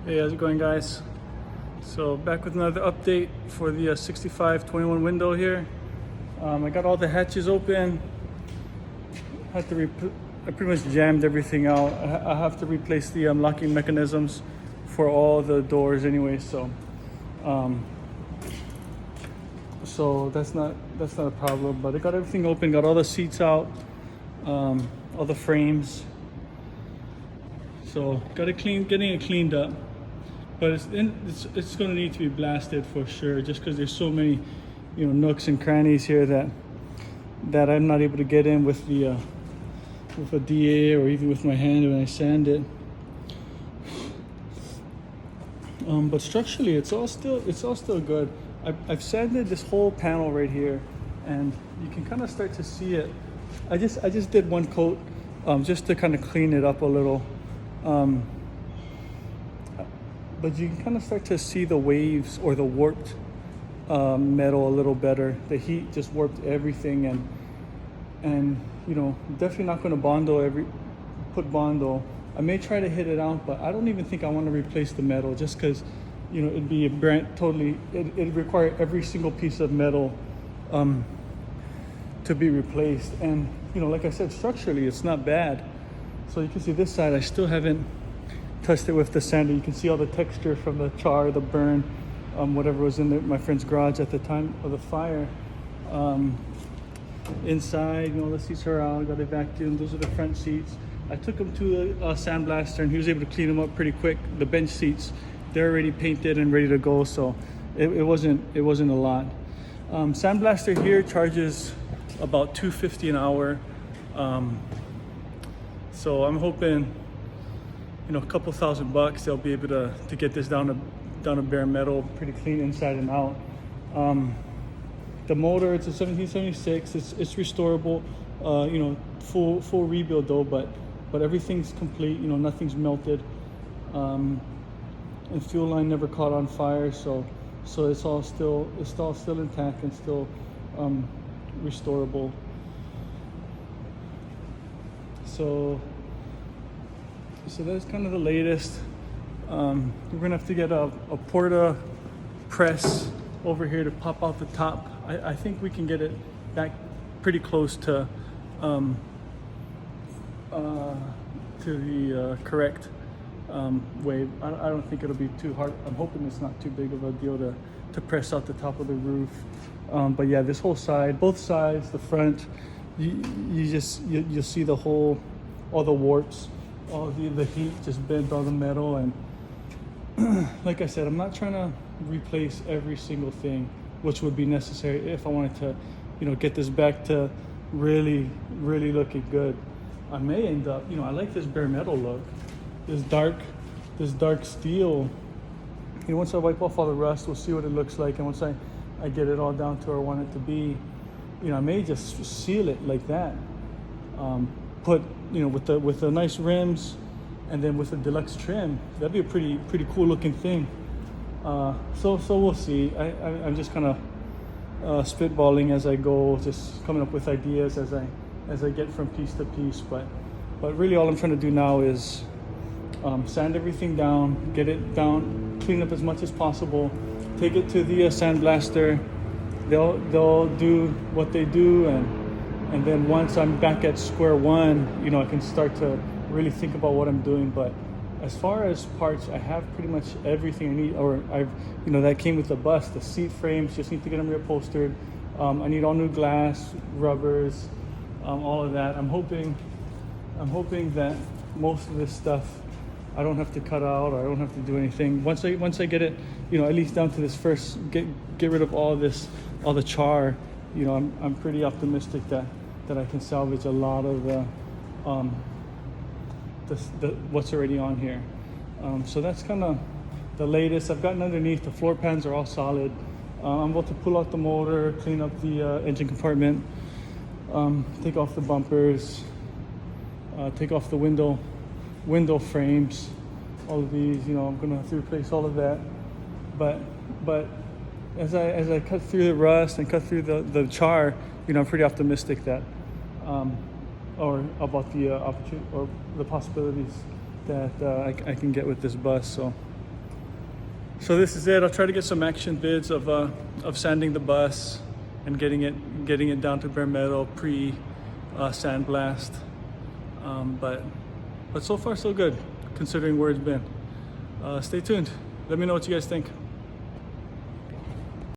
Hey, how's it going, guys? So back with another update for the 65-21 window here. I got all the hatches open. I pretty much jammed everything out. I have to replace the locking mechanisms for all the doors anyway. So that's not a problem. But I got everything open. Got all the seats out, all the frames. So getting it cleaned up. But it's going to need to be blasted for sure, just because there's so many, nooks and crannies here that I'm not able to get in with the with a DA or even with my hand when I sand it. But structurally, it's all still good. I've sanded this whole panel right here, and you can kind of start to see it. I just did one coat, just to kind of clean it up a little. But you can kind of start to see the waves or the warped metal a little better. The heat just warped everything, and definitely not going to put Bondo. I may try to hit it out, but I don't even think I want to replace the metal, just because it'd be it'd require every single piece of metal to be replaced. And like I said, structurally it's not bad. So you can see this side I still haven't touched it with the sander. You can see all the texture from the char, the burn, whatever was in my friend's garage at the time of the fire. Inside, the seats are out. Got a vacuum. Those are the front seats. I took them to a sandblaster, and he was able to clean them up pretty quick. The bench seats, they're already painted and ready to go, so it wasn't a lot. Sandblaster here charges about $250 an hour. So I'm hoping, a couple $1,000 they'll be able to get this down to bare metal, pretty clean inside and out. The motor, it's a 1776. It's restorable. Full rebuild though, but everything's complete. Nothing's melted, and fuel line never caught on fire. So it's all still intact and still restorable. So that's kind of the latest. We're gonna have to get a Porta press over here to pop out the top. I think we can get it back pretty close to the correct way. I don't think it'll be too hard. I'm hoping it's not too big of a deal to press out the top of the roof. But yeah, this whole side, both sides, the front, you'll see all the warps, all the heat just bent all the metal. And like I said, I'm not trying to replace every single thing, which would be necessary if I wanted to get this back to really looking good. I may end up, I like this bare metal look, this dark steel. Once I wipe off all the rust, we'll see what it looks like, and once I get it all down to where I want it to be, I may just seal it like that. Put with the nice rims, and then with the deluxe trim, that'd be a pretty cool looking thing. So we'll see. I'm just kind of spitballing as I go, just coming up with ideas as I get from piece to piece. But really, all I'm trying to do now is sand everything down, get it down, clean up as much as possible, take it to the sandblaster. They'll do what they do, and then once I'm back at square one, I can start to really think about what I'm doing. But as far as parts, I have pretty much everything I need, or that came with the bus. The seat frames, just need to get them reupholstered. I need all new glass, rubbers, all of that. I'm hoping that most of this stuff I don't have to cut out, or I don't have to do anything. Once I get it, at least down to this first, get rid of all the char. I'm pretty optimistic that I can salvage a lot of the what's already on here. So that's kind of the latest. I've gotten underneath. The floor pans are all solid. I'm about to pull out the motor, clean up the engine compartment, take off the bumpers, take off the window frames, all of these. I'm gonna have to replace all of that. But as I cut through the rust and cut through the char, I'm pretty optimistic that or about the opportunity or the possibilities that I can get with this bus. So So this is it. I'll try to get some action vids of sanding the bus and getting it down to bare metal pre sandblast. But so far so good considering where it's been. Stay tuned. Let me know what you guys think.